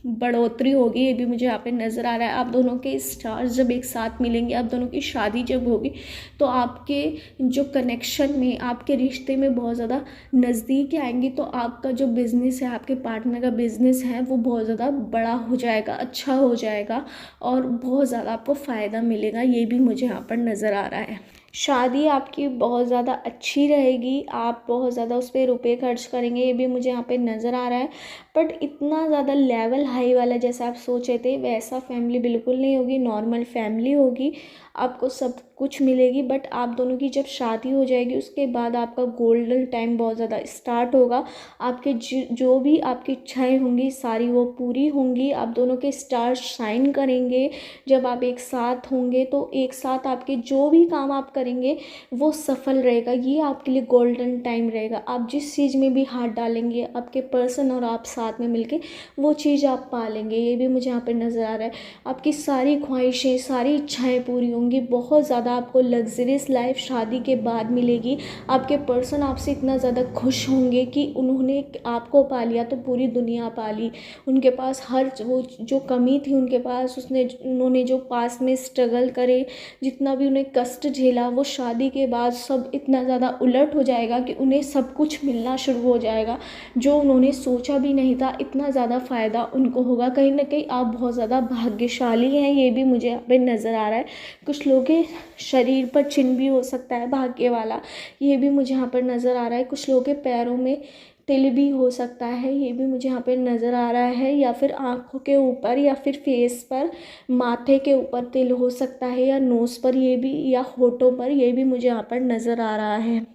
S1: बढ़ोतरी होगी। ये भी मुझे यहाँ पे नज़र आ रहा है। आप दोनों के स्टार्स जब एक साथ मिलेंगे, आप दोनों की शादी जब होगी, तो आपके जो कनेक्शन में, आपके रिश्ते में बहुत ज़्यादा नज़दीक आएंगी। तो आपका जो बिज़नेस है, आपके पार्टनर का बिज़नेस है, वो बहुत ज़्यादा बड़ा हो जाएगा, अच्छा हो जाएगा, और बहुत ज़्यादा आपको फ़ायदा मिलेगा। ये भी मुझे यहाँ पर नज़र आ रहा है। शादी आपकी बहुत ज़्यादा अच्छी रहेगी, आप बहुत ज़्यादा उस पर रुपये खर्च करेंगे, ये भी मुझे यहाँ पे नज़र आ रहा है। बट इतना ज़्यादा लेवल हाई वाला जैसा आप सोचे थे वैसा फैमिली बिल्कुल नहीं होगी, नॉर्मल फैमिली होगी। आपको सब कुछ मिलेगी। बट आप दोनों की जब शादी हो जाएगी उसके बाद आपका गोल्डन टाइम बहुत ज़्यादा स्टार्ट होगा। आपके जो भी आपकी इच्छाएं होंगी सारी वो पूरी होंगी। आप दोनों के स्टार्स शाइन करेंगे। जब आप एक साथ होंगे तो एक साथ आपके जो भी काम आप करेंगे वो सफल रहेगा। ये आपके लिए गोल्डन टाइम रहेगा। आप जिस चीज़ में भी हाथ डालेंगे, आपके पर्सन और आप साथ में मिलके वो चीज़ आप पा लेंगे। ये भी मुझे यहाँ पे नज़र आ रहा है। आपकी सारी ख्वाहिशें, सारी इच्छाएं पूरी होंगी। बहुत ज़्यादा आपको लग्जरियस लाइफ शादी के बाद मिलेगी। आपके पर्सन आपसे इतना ज़्यादा खुश होंगे कि उन्होंने आपको पा लिया तो पूरी दुनिया पा ली। उनके पास हर वो जो कमी थी उनके पास, उन्होंने जो पास में स्ट्रगल करे, जितना भी उन्हें कष्ट झेला, वो शादी के बाद सब इतना ज़्यादा उलट हो जाएगा कि उन्हें सब कुछ मिलना शुरू हो जाएगा जो उन्होंने सोचा भी नहीं था। इतना ज़्यादा फ़ायदा उनको होगा। कहीं ना कहीं आप बहुत ज़्यादा भाग्यशाली हैं। ये भी मुझे यहाँ पे नज़र आ रहा है। कुछ लोगों के शरीर पर चिन्ह भी हो सकता है भाग्य वाला। ये भी मुझे यहाँ पर नज़र आ रहा है। कुछ लोगों के पैरों में तिल भी हो सकता है। ये भी मुझे यहाँ पे नज़र आ रहा है। या फिर आँखों के ऊपर या फिर फेस पर, माथे के ऊपर तिल हो सकता है, या नोज़ पर, ये भी, या होठों पर, ये भी मुझे यहाँ पर नज़र आ रहा है।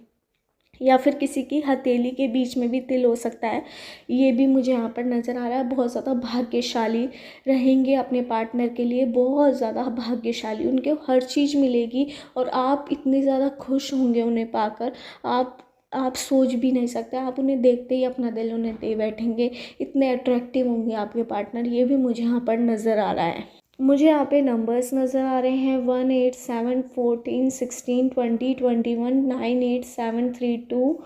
S1: या फिर किसी की हथेली के बीच में भी तिल हो सकता है। ये भी मुझे यहाँ पर नज़र आ रहा है। बहुत ज़्यादा भाग्यशाली रहेंगे अपने पार्टनर के लिए, बहुत ज़्यादा भाग्यशाली, उनके हर चीज़ मिलेगी और आप इतने ज़्यादा खुश होंगे उन्हें पाकर, आप सोच भी नहीं सकते। आप उन्हें देखते ही अपना दिल उन्हें दे बैठेंगे, इतने अट्रैक्टिव होंगे आपके पार्टनर। ये भी मुझे यहाँ पर नज़र आ रहा है। मुझे यहाँ पे नंबर्स नज़र आ रहे हैं 1 8 7 14 16 20 21 9 8 7 3 2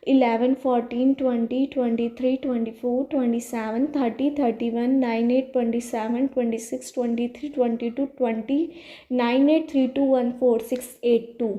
S1: 11 14 20 23 24 27 30 31 9 8 27 26 23 22 20 9 8 3 2 1 4 6 8 2।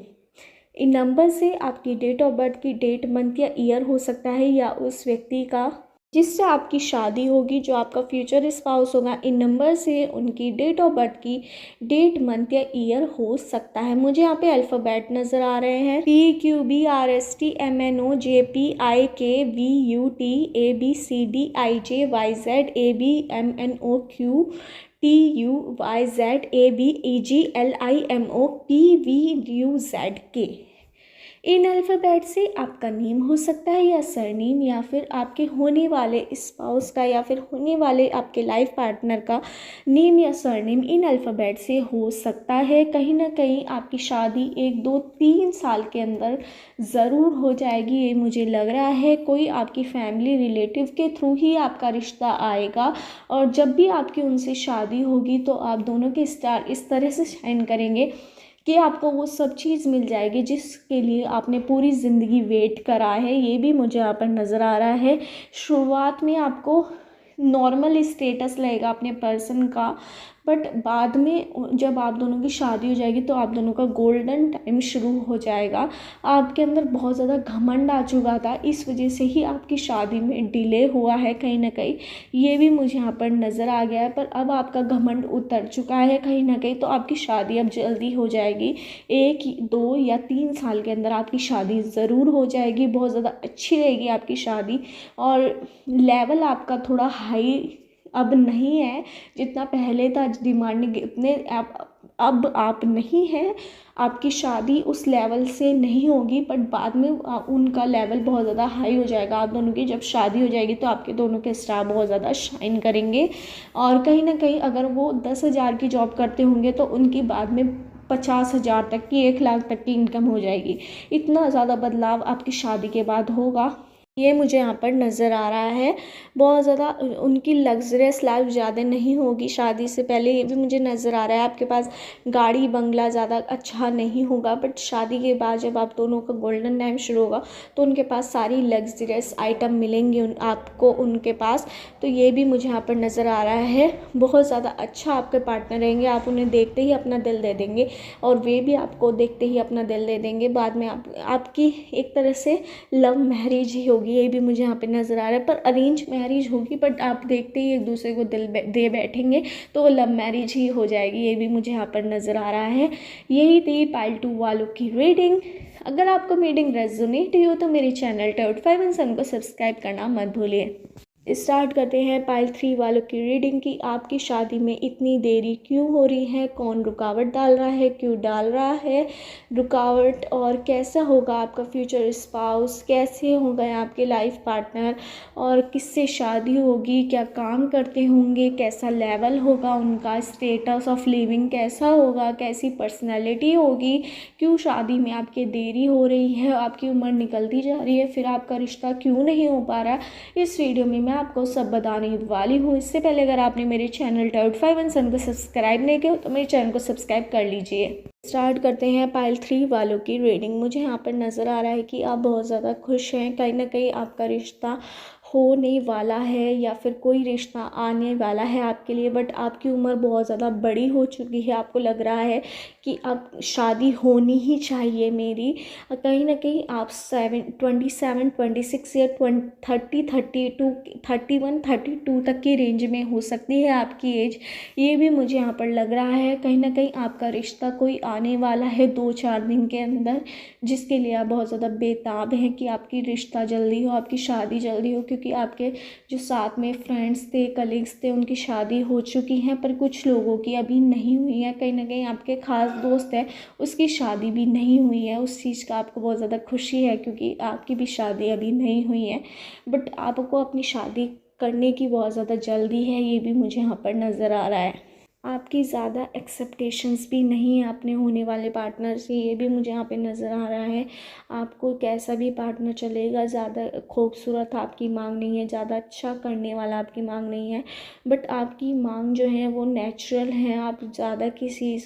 S1: इन नंबर से आपकी डेट ऑफ बर्थ की डेट, मंथ या ईयर हो सकता है, या उस व्यक्ति का जिससे आपकी शादी होगी, जो आपका फ्यूचर स्पाउस होगा। इन नंबर से उनकी डेट ऑफ बर्थ की डेट, मंथ या ईयर हो सकता है। मुझे यहाँ पे अल्फ़ाबेट नज़र आ रहे हैं PQBRSTMNOJPIKVUTABCDIJYZABMNOQTUVYZAK। इन अल्फ़ाबेट से आपका नेम हो सकता है या सरनेम, या फिर आपके होने वाले स्पाउस का या फिर होने वाले आपके लाइफ पार्टनर का नेम या सरनेम इन अल्फ़ाबेट से हो सकता है। कहीं ना कहीं आपकी शादी 1 2 3 साल के अंदर ज़रूर हो जाएगी, ये मुझे लग रहा है। कोई आपकी फैमिली रिलेटिव के थ्रू ही आपका रिश्ता आएगा, और जब भी आपकी उनसे शादी होगी तो आप दोनों के स्टार इस तरह से शाइन करेंगे कि आपको वो सब चीज़ मिल जाएगी जिसके लिए आपने पूरी ज़िंदगी वेट करा है। ये भी मुझे यहाँ पर नज़र आ रहा है। शुरुआत में आपको नॉर्मल स्टेटस लगेगा अपने पर्सन का, बट बाद में जब आप दोनों की शादी हो जाएगी तो आप दोनों का गोल्डन टाइम शुरू हो जाएगा। आपके अंदर बहुत ज़्यादा घमंड आ चुका था, इस वजह से ही आपकी शादी में डिले हुआ है कहीं ना कहीं। ये भी मुझे यहाँ पर नज़र आ गया है, पर अब आपका घमंड उतर चुका है कहीं ना कहीं, तो आपकी शादी अब जल्दी हो जाएगी। 1 2 या 3 साल के अंदर आपकी शादी ज़रूर हो जाएगी। बहुत ज़्यादा अच्छी रहेगी आपकी शादी, और लेवल आपका थोड़ा हाई अब नहीं है जितना पहले था, डिमांडिंग इतने अब आप नहीं हैं। आपकी शादी उस लेवल से नहीं होगी, बट बाद में उनका लेवल बहुत ज़्यादा हाई हो जाएगा। आप दोनों की जब शादी हो जाएगी तो आपके दोनों के स्टार बहुत ज़्यादा शाइन करेंगे, और कहीं ना कहीं अगर वो 10,000 की जॉब करते होंगे तो उनकी बाद में 50,000 तक की, 1 लाख तक की इनकम हो जाएगी। इतना ज़्यादा बदलाव आपकी शादी के बाद होगा, ये मुझे यहाँ पर नज़र आ रहा है। बहुत ज़्यादा उनकी लग्जरियस लाइफ ज़्यादा नहीं होगी शादी से पहले, ये भी मुझे नज़र आ रहा है। आपके पास गाड़ी बंगला ज़्यादा अच्छा नहीं होगा, बट शादी के बाद जब आप दोनों का गोल्डन टाइम शुरू होगा तो उनके पास सारी लग्जरियस आइटम मिलेंगे आपको उनके पास। तो ये भी मुझे यहाँ पर नज़र आ रहा है। बहुत ज़्यादा अच्छा आपके पार्टनर रहेंगे, आप उन्हें देखते ही अपना दिल दे देंगे और वे भी आपको देखते ही अपना दिल दे देंगे। बाद में आपकी एक तरह से लव मैरिज ही होगी, ये भी मुझे यहाँ पे नज़र आ रहा है। पर अरेंज मैरिज होगी, बट आप देखते ही एक दूसरे को दिल दे बैठेंगे तो वो लव मैरिज ही हो जाएगी, ये भी मुझे यहाँ पर नज़र आ रहा है। यही थी पाइल 2 वालों की रीडिंग। अगर आपको रीडिंग रेजोनेट हुई हो तो मेरे चैनल टाउट 5 एंड सन को सब्सक्राइब करना मत भूलिए। स्टार्ट करते हैं पाइल 3 वालों की रीडिंग की। आपकी शादी में इतनी देरी क्यों हो रही है, कौन रुकावट डाल रहा है, क्यों डाल रहा है रुकावट, और कैसा होगा आपका फ्यूचर स्पाउस, कैसे होगा आपके लाइफ पार्टनर, और किससे शादी होगी, क्या काम करते होंगे, कैसा लेवल होगा उनका, स्टेटस ऑफ लिविंग कैसा होगा, कैसी पर्सनैलिटी होगी, क्यों शादी में आपकी देरी हो रही है, आपकी उम्र निकलती जा रही है, फिर आपका रिश्ता क्यों नहीं हो पा रहा। इस वीडियो में मैं आपको सब बताने वाली हूँ। इससे पहले अगर आपने मेरे चैनल टाउट 5 एंड सन को सब्सक्राइब नहीं किया तो मेरे चैनल को सब्सक्राइब कर लीजिए। स्टार्ट करते हैं पाइल 3 वालों की रीडिंग। मुझे यहाँ पर नज़र आ रहा है कि आप बहुत ज़्यादा खुश हैं, कहीं ना कहीं आपका रिश्ता होने वाला है या फिर कोई रिश्ता आने वाला है आपके लिए, बट आपकी उम्र बहुत ज़्यादा बड़ी हो चुकी है। आपको लग रहा है कि अब शादी होनी ही चाहिए मेरी। कहीं ना कहीं आप 27 26 या 30 32 31 32 तक की रेंज में हो सकती है आपकी एज, ये भी मुझे यहाँ पर लग रहा है। कहीं ना कहीं आपका रिश्ता कोई आने वाला है 2-4 दिन के अंदर, जिसके लिए आप बहुत ज़्यादा बेताब हैं कि आपकी रिश्ता जल्दी हो, आपकी शादी जल्दी हो, क्योंकि क्योंकि आपके जो साथ में फ्रेंड्स थे, कलीग्स थे, उनकी शादी हो चुकी हैं, पर कुछ लोगों की अभी नहीं हुई है। कहीं ना कहीं आपके ख़ास दोस्त है, उसकी शादी भी नहीं हुई है। उस चीज़ का आपको बहुत ज़्यादा खुशी है क्योंकि आपकी भी शादी अभी नहीं हुई है, बट आपको अपनी शादी करने की बहुत ज़्यादा जल्दी है, ये भी मुझे यहाँ पर नज़र आ रहा है। आपकी ज़्यादा एक्सेप्टेशंस भी नहीं है अपने होने वाले पार्टनर से, ये भी मुझे यहाँ पे नज़र आ रहा है। आपको कैसा भी पार्टनर चलेगा, ज़्यादा खूबसूरत आपकी मांग नहीं है, ज़्यादा अच्छा करने वाला आपकी मांग नहीं है, बट आपकी मांग जो है वो नेचुरल है। आप ज़्यादा किसी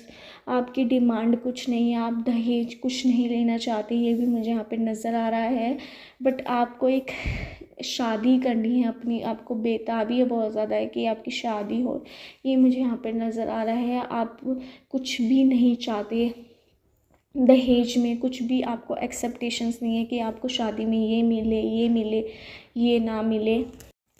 S1: आपकी डिमांड कुछ नहीं है, आप दहेज कुछ नहीं लेना चाहते, ये भी मुझे यहाँ पे नज़र आ रहा है। बट आपको एक शादी करनी है अपनी, आपको बेताबी है बहुत ज़्यादा है कि आपकी शादी हो, ये मुझे यहाँ पर नज़र आ रहा है। आप कुछ भी नहीं चाहते दहेज में, कुछ भी आपको एक्सेप्टेशंस नहीं है कि आपको शादी में ये मिले, ये मिले, ये ना मिले।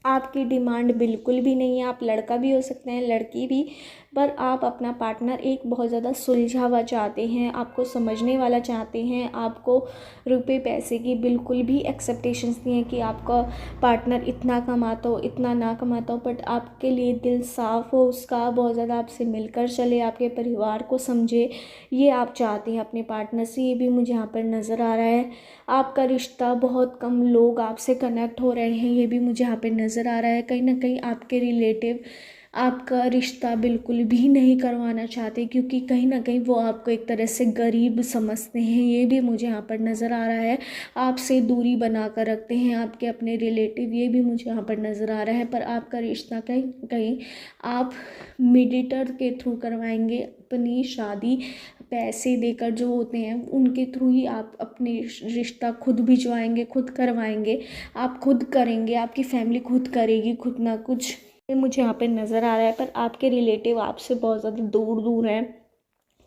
S1: आपकी डिमांड बिल्कुल भी नहीं है। आप लड़का भी हो सकते हैं, लड़की भी, पर आप अपना पार्टनर एक बहुत ज़्यादा सुलझा हुआ चाहते हैं, आपको समझने वाला चाहते हैं। आपको रुपए पैसे की बिल्कुल भी एक्सेप्टेशंस नहीं है कि आपका पार्टनर इतना कमाता हो, इतना ना कमाता हो, बट आपके लिए दिल साफ़ हो उसका, बहुत ज़्यादा आपसे मिलकर चले, आपके परिवार को समझे, ये आप चाहते हैं अपने पार्टनर से, ये भी मुझे यहाँ पर नज़र आ रहा है। आपका रिश्ता, बहुत कम लोग आपसे कनेक्ट हो रहे हैं, ये भी मुझे यहाँ पे नज़र आ रहा है। कहीं ना कहीं आपके रिलेटिव आपका रिश्ता बिल्कुल भी नहीं करवाना चाहते क्योंकि कहीं ना कहीं वो आपको एक तरह से गरीब समझते हैं, ये भी मुझे यहाँ पर नज़र आ रहा है। आपसे दूरी बना कर रखते हैं आपके अपने रिलेटिव, ये भी मुझे यहाँ पर नज़र आ रहा है। पर आपका रिश्ता कहीं कहीं आप मीडिएटर के थ्रू करवाएंगे अपनी शादी, पैसे देकर जो होते हैं उनके थ्रू ही आप अपने रिश्ता खुद भिजवाएंगे, खुद करवाएंगे, आप खुद करेंगे, आपकी फैमिली खुद करेगी कुछ ना कुछ, ये मुझे यहाँ पे नज़र आ रहा है। पर आपके रिलेटिव आपसे बहुत ज़्यादा दूर दूर हैं,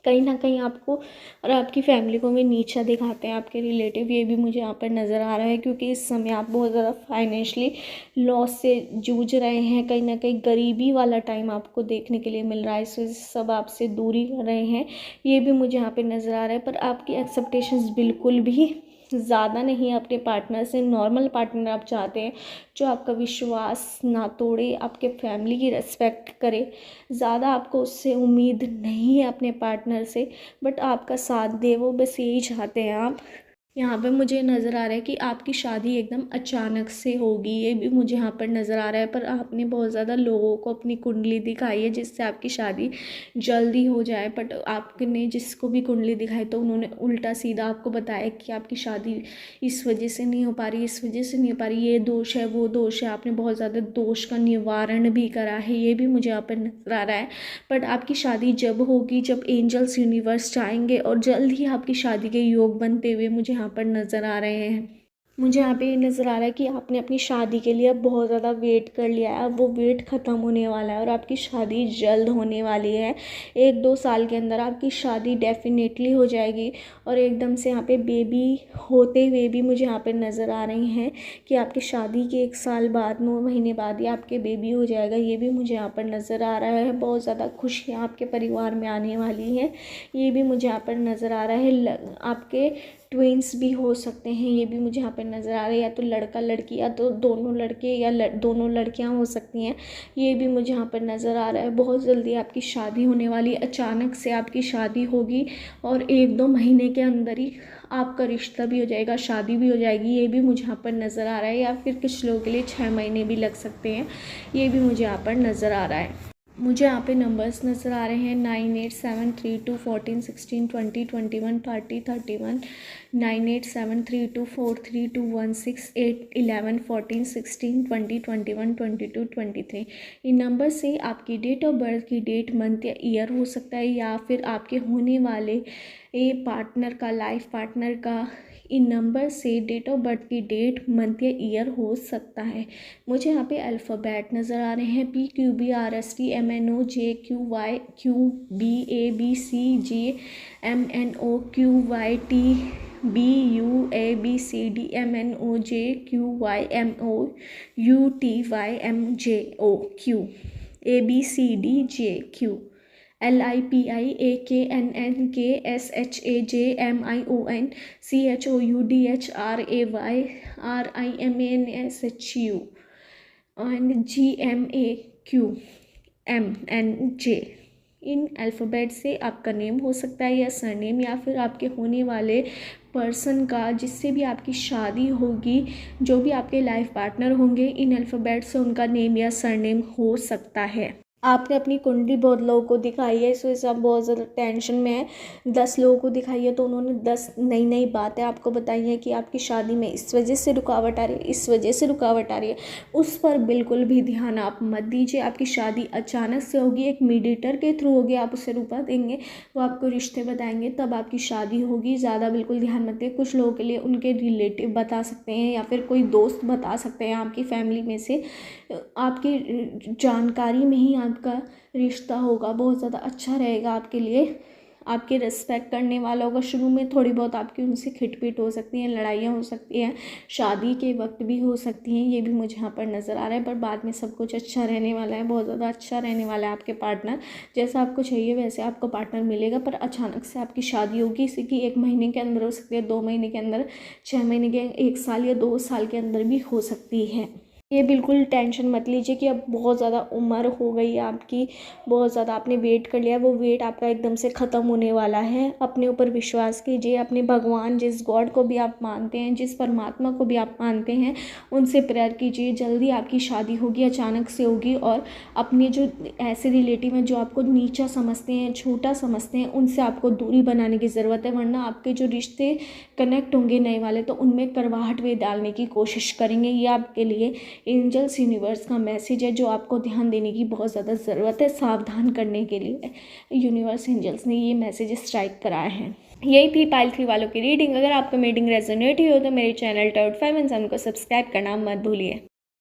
S1: कहीं ना कहीं आपको और आपकी फैमिली को भी नीचा दिखाते हैं आपके रिलेटिव, ये भी मुझे यहाँ पर नज़र आ रहा है क्योंकि इस समय आप बहुत ज़्यादा फाइनेंशियली लॉस से जूझ रहे हैं। कहीं ना कहीं गरीबी वाला टाइम आपको देखने के लिए मिल रहा है, इस वजह से सब आपसे दूरी कर रहे हैं, ये भी मुझे यहाँ पर नज़र आ रहा है। पर आपकी एक्सेप्टेशंस बिल्कुल भी ज़्यादा नहीं है अपने पार्टनर से, नॉर्मल पार्टनर आप चाहते हैं जो आपका विश्वास ना तोड़े, आपके फैमिली की रिस्पेक्ट करे। ज़्यादा आपको उससे उम्मीद नहीं है अपने पार्टनर से, बट आपका साथ दे, वो बस यही चाहते हैं आप। यहाँ पे मुझे नज़र आ रहा है कि आपकी शादी एकदम अचानक से होगी, ये भी मुझे यहाँ पर नज़र आ रहा है। पर आपने बहुत ज़्यादा लोगों को अपनी कुंडली दिखाई है जिससे आपकी शादी जल्दी हो जाए, बट आपने जिसको भी कुंडली दिखाई तो उन्होंने उल्टा सीधा आपको बताया कि आपकी शादी इस वजह से नहीं हो पा रही, इस वजह से नहीं हो पा रही, ये दोष है, वो दोष है। आपने बहुत ज़्यादा दोष का निवारण भी करा है, ये भी मुझे यहाँ पर नज़र आ रहा है। बट आपकी शादी जब होगी, जब एंजल्स यूनिवर्स चाहेंगे, और जल्द ही आपकी शादी के योग बनते हुए मुझे यहाँ पर नज़र आ रहे हैं। मुझे यहाँ पे ये नज़र आ रहा है कि आपने अपनी शादी के लिए अब बहुत ज़्यादा वेट कर लिया है, अब वो वेट ख़त्म होने वाला है और आपकी शादी जल्द होने वाली है। 1-2 साल के अंदर आपकी शादी डेफिनेटली हो जाएगी और एकदम से यहाँ पे बेबी होते हुए भी मुझे यहाँ पे नज़र आ रही हैं कि आपकी शादी के 1 साल बाद, 9 महीने बाद ही आपके बेबी हो जाएगा, ये भी मुझे यहाँ पर नज़र आ रहा है। बहुत ज़्यादा खुशियाँ आपके परिवार में आने वाली हैं, ये भी मुझे यहाँ पर नज़र आ रहा है। आपके ट्विंस भी हो सकते हैं, ये भी मुझे यहाँ पर नज़र आ रहा है, या तो लड़का लड़की, या तो दोनों लड़के, या दोनों लड़कियाँ हो सकती हैं, ये भी मुझे यहाँ पर नज़र आ रहा है। बहुत जल्दी आपकी शादी होने वाली, अचानक से आपकी शादी होगी और 1-2 महीने के अंदर ही आपका रिश्ता भी हो जाएगा, शादी भी हो जाएगी, ये भी मुझे यहाँ पर नज़र आ रहा है। या फिर कुछ लोगों के लिए 6 महीने भी लग सकते हैं, ये भी मुझे यहाँ पर नज़र आ रहा है। मुझे यहाँ पे नंबर्स नज़र आ रहे हैं 9873 14 16 20 21 30 31, 9873 43 16 8 11 14 16 20 21 22 23। इन नंबर से आपकी डेट ऑफ बर्थ की डेट, मंथ या ईयर हो सकता है, या फिर आपके होने वाले पार्टनर का, लाइफ पार्टनर का इन नंबर से डेट ऑफ बर्थ की डेट, मंथ या ईयर हो सकता है। मुझे यहाँ पे अल्फ़ाबेट नज़र आ रहे हैं PQBRSTMNOQYQBABCDMNOJQYMOUTYMOUTYMJQ, ABCDJQ, LIPIAKNNKSHAJMIONCHOUDHRAYRIMANSHU and GMAQMNJ। In alphabet से आपका नेम हो सकता है या सरनेम, या फिर आपके होने वाले पर्सन का, जिससे भी आपकी शादी होगी, जो भी आपके लाइफ पार्टनर होंगे, इन अल्फ़ाबेट से उनका नेम या सरनेम हो सकता है। आपने अपनी कुंडली बहुत लोगों को दिखाई है, इस वजह से आप बहुत ज़्यादा टेंशन में हैं। 10 लोगों को दिखाई है तो उन्होंने 10 नई नई बातें आपको बताई हैं कि आपकी शादी में इस वजह से रुकावट आ रही है, इस वजह से रुकावट आ रही है। उस पर बिल्कुल भी ध्यान आप मत दीजिए। आपकी शादी अचानक से होगी, एक मीडिएटर के थ्रू होगी, आप उसे रुका देंगे, वो आपको रिश्ते बताएंगे, तब आपकी शादी होगी। ज़्यादा बिल्कुल ध्यान मत दें। कुछ लोगों के लिए उनके रिलेटिव बता सकते हैं या फिर कोई दोस्त बता सकते हैं आपकी फैमिली में से। आपकी जानकारी में ही आपका रिश्ता होगा, बहुत ज़्यादा अच्छा रहेगा आपके लिए। आपके रिस्पेक्ट करने वाला होगा। शुरू में थोड़ी बहुत आपकी उनसे खिटपिट हो सकती हैं, लड़ाइयाँ हो सकती हैं, शादी के वक्त भी हो सकती हैं, ये भी मुझे यहाँ पर नज़र आ रहा है। पर बाद में सब कुछ अच्छा रहने वाला है, बहुत ज़्यादा अच्छा रहने वाला है आपके पार्टनर। जैसा आपको चाहिए वैसे आपको पार्टनर मिलेगा। पर अचानक से आपकी शादी होगी, इसी की 1 महीने के अंदर हो सकती है, 2 महीने के अंदर, 6 महीने के, 1 साल या 2 साल के अंदर भी हो सकती है। ये बिल्कुल टेंशन मत लीजिए कि अब बहुत ज़्यादा उम्र हो गई है आपकी, बहुत ज़्यादा आपने वेट कर लिया, वो वेट आपका एकदम से ख़त्म होने वाला है। अपने ऊपर विश्वास कीजिए, अपने भगवान, जिस गॉड को भी आप मानते हैं, जिस परमात्मा को भी आप मानते हैं, उनसे प्रेयर कीजिए। जल्दी आपकी शादी होगी, अचानक से होगी। और अपने जो ऐसे रिलेटिव हैं जो आपको नीचा समझते हैं, छोटा समझते हैं, उनसे आपको दूरी बनाने की ज़रूरत है। वरना आपके जो रिश्ते कनेक्ट होंगे नए वाले, तो उनमें करवाहट वे डालने की कोशिश करेंगे। ये आपके लिए एंजल्स यूनिवर्स का मैसेज है, जो आपको ध्यान देने की बहुत ज़्यादा ज़रूरत है। सावधान करने के लिए यूनिवर्स एंजल्स ने ये मैसेज स्ट्राइक कराए हैं। यही थी पाइल 3 वालों की रीडिंग। अगर आपको रीडिंग रेजोनेट हुई हो तो मेरे चैनल टॉट 5 को सब्सक्राइब करना मत भूलिए।